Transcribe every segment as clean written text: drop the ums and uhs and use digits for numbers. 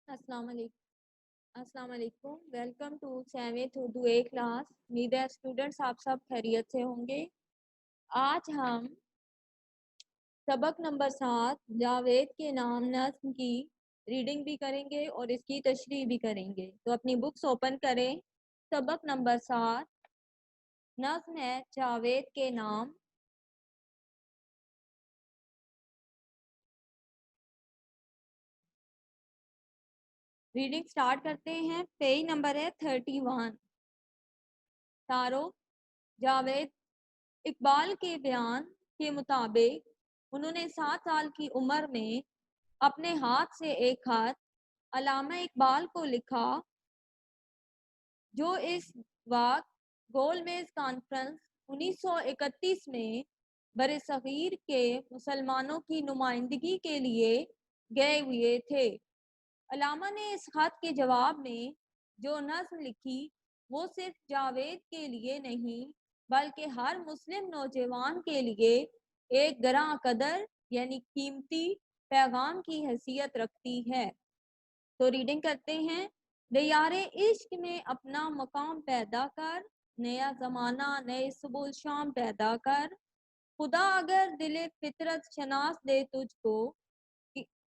السلام علیکم welcome to seventh Urdu A class. امید ہے اسٹوڈنٹس آپ سب خیریت سے ہوں گے. آج ہم سبق نمبر 7 جاوید کے نام نظم کی ریڈنگ بھی کریں گے اور اس کی تشریح بھی کریں گے. تو اپنی بکس اوپن کریں. سبق نمبر 7 نظم ہے جاوید کے نام. ریڈنگ سٹارٹ کرتے ہیں. پیج نمبر ہے 31. تارو جاوید اقبال کے بیان کے مطابق انہوں نے 7 سال کی عمر میں اپنے ہاتھ سے ایک خط علامہ اقبال کو لکھا جو اس وقت گول میز کانفرنس 1931 میں برصغیر کے مسلمانوں کی نمائندگی کے لیے گئے ہوئے تھے. علامہ نے اس خط کے جواب میں جو نظم لکھی وہ صرف جاوید کے لیے نہیں بلکہ ہر مسلم نوجوان کے لیے ایک گراں قدر یعنی قیمتی پیغام کی حیثیت رکھتی ہے. تو ریڈنگ کرتے ہیں. دیار عشق میں اپنا مقام پیدا کر، نیا زمانہ نئے صبح شام پیدا کر. خدا اگر دل فطرت شناس دے تجھ کو،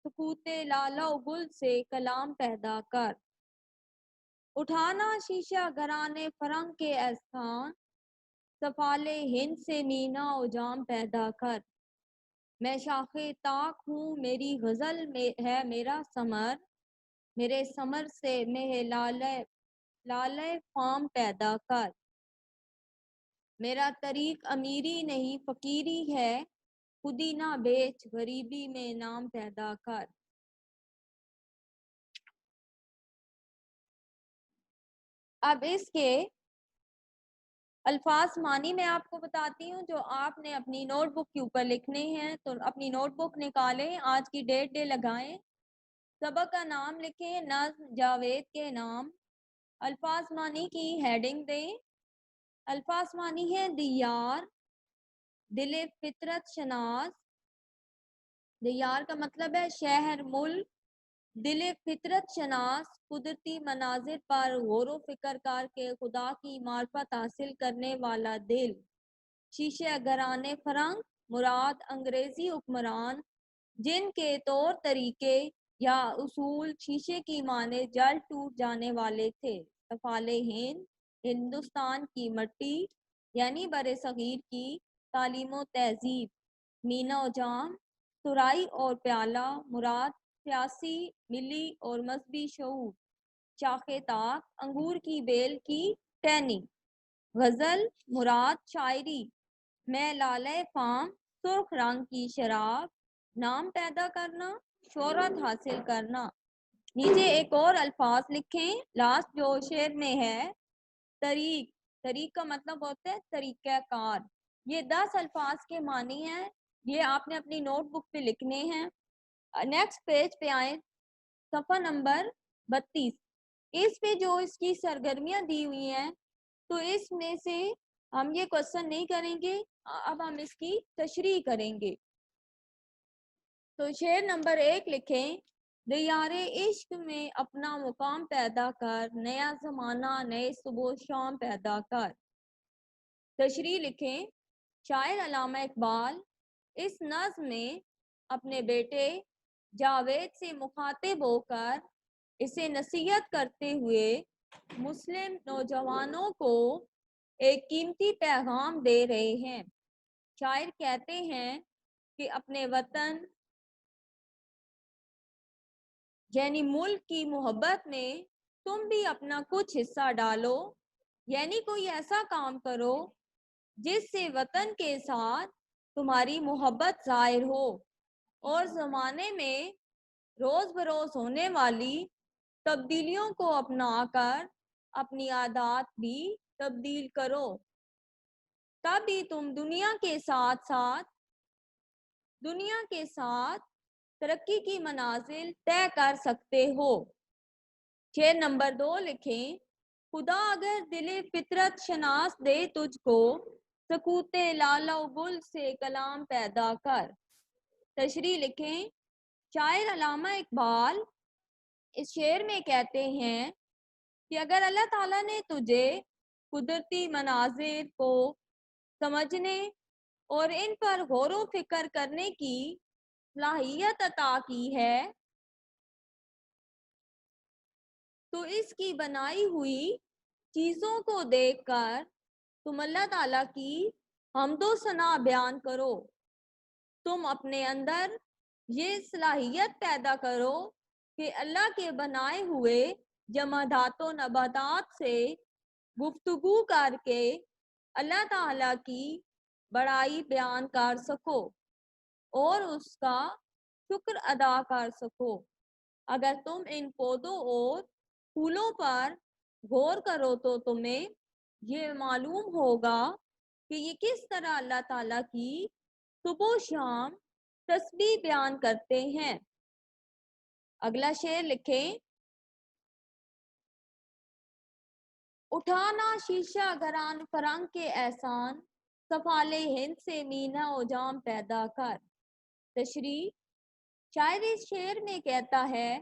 سکوت لالا و گل سے کلام پیدا کر. اٹھانا شیشہ گرانے فرنگ کے احسان، سفالے ہند سے مینا و جام پیدا کر. میں شاخ طاق ہوں میری غزل میں ہے میرا ثمر، میرے ثمر سے مہ لالے فام پیدا کر. میرا طریق امیری نہیں فقیری ہے، خودی نہ بیچ غریبی میں نام پیدا کر. اب اس کے الفاظ معنی میں آپ کو بتاتی ہوں جو آپ نے اپنی نوٹ بک کے اوپر لکھنے ہیں. تو اپنی نوٹ بک نکالیں، آج کی ڈیٹ لگائیں، سبق کا نام لکھیں نظم جاوید کے نام. الفاظ معنی کی ہیڈنگ دیں. الفاظ معنی ہے دیار دل فطرت شناس. دیار کا مطلب ہے شہر ملک. دل فطرت شناس قدرتی مناظر پر غور و فکر کر کے خدا کی معرفت حاصل کرنے والا دل. شیشہ گرانے فرنگ مراد انگریزی حکمران جن کے طور طریقے یا اصول شیشے کی مانند جل ٹوٹ جانے والے تھے. سفال ہند ہندوستان کی مٹی یعنی برصغیر کی تعلیم و تہذیب. مینا و جام سرائی اور پیالہ مراد سیاسی ملی اور مذہبی شعور. شاخ طاق انگور کی بیل کی ٹہنی. غزل مراد شاعری. میں لالے فام سرخ رنگ کی شراب. نام پیدا کرنا شہرت حاصل کرنا. نیچے ایک اور الفاظ لکھیں لاسٹ جو شعر میں ہے. طریق طریق کا مطلب ہوتا ہے طریقہ کار. یہ 10 الفاظ کے معنی ہیں، یہ آپ نے اپنی نوٹ بک پہ لکھنے ہیں. نیکسٹ پیج پہ آئیں، صفحہ نمبر 32. اس پہ جو اس کی سرگرمیاں دی ہوئی ہیں تو اس میں سے ہم یہ کوشچن نہیں کریں گے، اب ہم اس کی تشریح کریں گے. تو شعر نمبر 1 لکھیں دیار عشق میں اپنا مقام پیدا کر، نیا زمانہ نئے صبح شام پیدا کر. تشریح لکھیں شاعر علامہ اقبال اس نظم میں اپنے بیٹے جاوید سے مخاطب ہو کر اسے نصیحت کرتے ہوئے مسلم نوجوانوں کو ایک قیمتی پیغام دے رہے ہیں. شاعر کہتے ہیں کہ اپنے وطن یعنی ملک کی محبت میں تم بھی اپنا کچھ حصہ ڈالو، یعنی کوئی ایسا کام کرو جس سے وطن کے ساتھ تمہاری محبت ظاہر ہو اور زمانے میں روز بروز ہونے والی تبدیلیوں کو اپنا کر اپنی عادات بھی تبدیل کرو. تبھی تم دنیا کے ساتھ ترقی کی منازل طے کر سکتے ہو. شعر نمبر 2 لکھیں خدا اگر دل فطرت شناس دے تجھ کو، سکوت لالا و گل سے کلام پیدا کر. تشریح لکھیں شاعر علامہ اقبال اس شعر میں کہتے ہیں کہ اگر اللہ تعالیٰ نے تجھے قدرتی مناظر کو سمجھنے اور ان پر غور و فکر کرنے کی صلاحیت عطا کی ہے تو اس کی بنائی ہوئی چیزوں کو دیکھ کر تم اللہ تعالیٰ کی حمد و ثنا بیان کرو. تم اپنے اندر یہ صلاحیت پیدا کرو کہ اللہ کے بنائے ہوئے جمادات و نباتات سے گفتگو کر کے اللہ تعالیٰ کی بڑائی بیان کر سکو اور اس کا شکر ادا کر سکو. اگر تم ان پودوں اور پھولوں پر غور کرو تو تمہیں یہ معلوم ہوگا کہ یہ کس طرح اللہ تعالیٰ کی صبح و شام تسبیح بیان کرتے ہیں. اگلا شعر لکھیں. اٹھانا شیشہ گران فرنگ کے احسان سفال ہند سے مینا و جام پیدا کر. تشریح. شاعر اس شعر میں کہتا ہے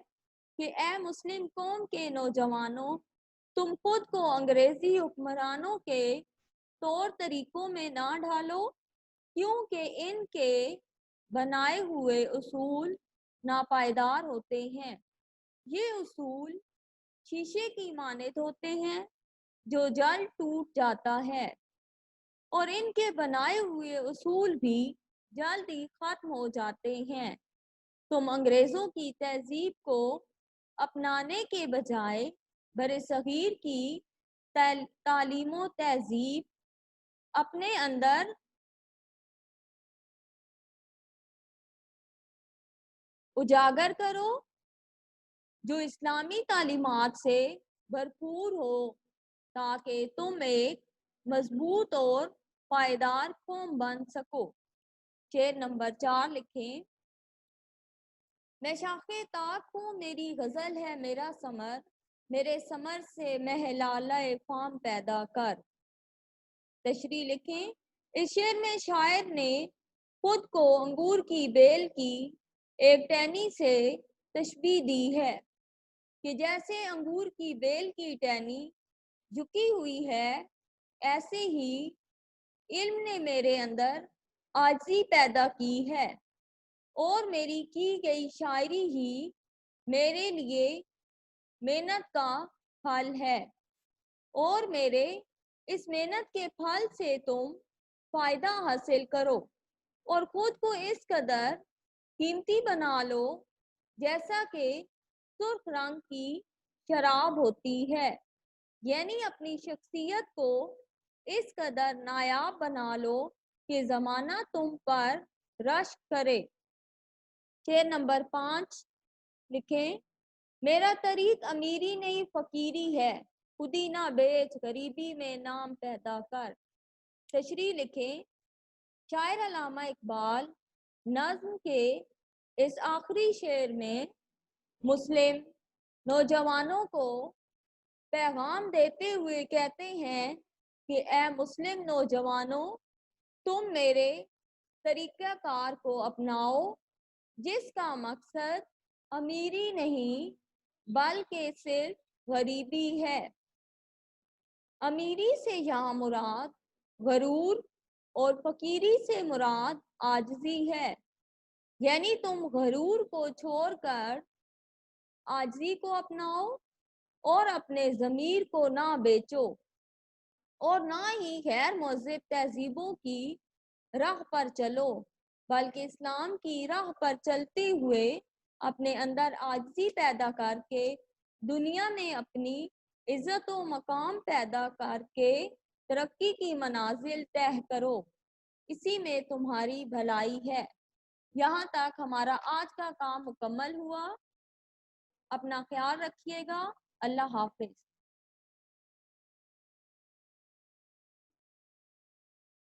کہ اے مسلم قوم کے نوجوانوں، تم خود کو انگریزی حکمرانوں کے طور طریقوں میں نہ ڈھالو، کیونکہ ان کے بنائے ہوئے اصول ناپائیدار ہوتے ہیں. یہ اصول شیشے کی مانند ہوتے ہیں جو جلد ٹوٹ جاتا ہے، اور ان کے بنائے ہوئے اصول بھی جلدی ختم ہو جاتے ہیں. تم انگریزوں کی تہذیب کو اپنانے کے بجائے برصغیر کی تعلیم و تہذیب اپنے اندر اجاگر کرو جو اسلامی تعلیمات سے بھرپور ہو، تاکہ تم ایک مضبوط اور پائیدار قوم بن سکو. شعر نمبر 4 لکھیں. میں شاخ طاق ہوں میری غزل ہے میرا ثمر، میرے ثمر سے محلالہ فام پیدا کر. تشریح لکھیں. اس شعر میں شاعر نے خود کو انگور کی بیل کی ایک ٹہنی سے تشبیہ دی ہے کہ جیسے انگور کی بیل کی ٹہنی جھکی ہوئی ہے، ایسے ہی علم نے میرے اندر عاجزی پیدا کی ہے، اور میری کی گئی شاعری ہی میرے لیے محنت کا پھل ہے، اور میرے اس محنت کے پھل سے تم فائدہ حاصل کرو اور خود کو اس قدر قیمتی بنا لو جیسا کہ سرخ رنگ کی شراب ہوتی ہے، یعنی اپنی شخصیت کو اس قدر نایاب بنا لو کہ زمانہ تم پر رشک کرے. شعر نمبر 5 لکھیں. میرا طریق امیری نہیں فقیری ہے، خودی نہ بیچ غریبی میں نام پیدا کر. تشریح لکھیں. شاعر علامہ اقبال نظم کے اس آخری شعر میں مسلم نوجوانوں کو پیغام دیتے ہوئے کہتے ہیں کہ اے مسلم نوجوانوں، تم میرے طریقہ کار کو اپناؤ جس کا مقصد امیری نہیں بلکہ صرف غریبی ہے. امیری سے یہاں مراد غرور اور فقیری سے مراد عاجزی ہے، یعنی تم غرور کو چھوڑ کر عاجزی کو اپناؤ اور اپنے ضمیر کو نہ بیچو، اور نہ ہی غیر مہذب تہذیبوں کی راہ پر چلو، بلکہ اسلام کی راہ پر چلتے ہوئے اپنے اندر عاجزی پیدا کر کے دنیا میں اپنی عزت و مقام پیدا کر کے ترقی کی منازل طے کرو، اسی میں تمہاری بھلائی ہے. یہاں تک ہمارا آج کا کام مکمل ہوا. اپنا خیال رکھیے گا. اللہ حافظ.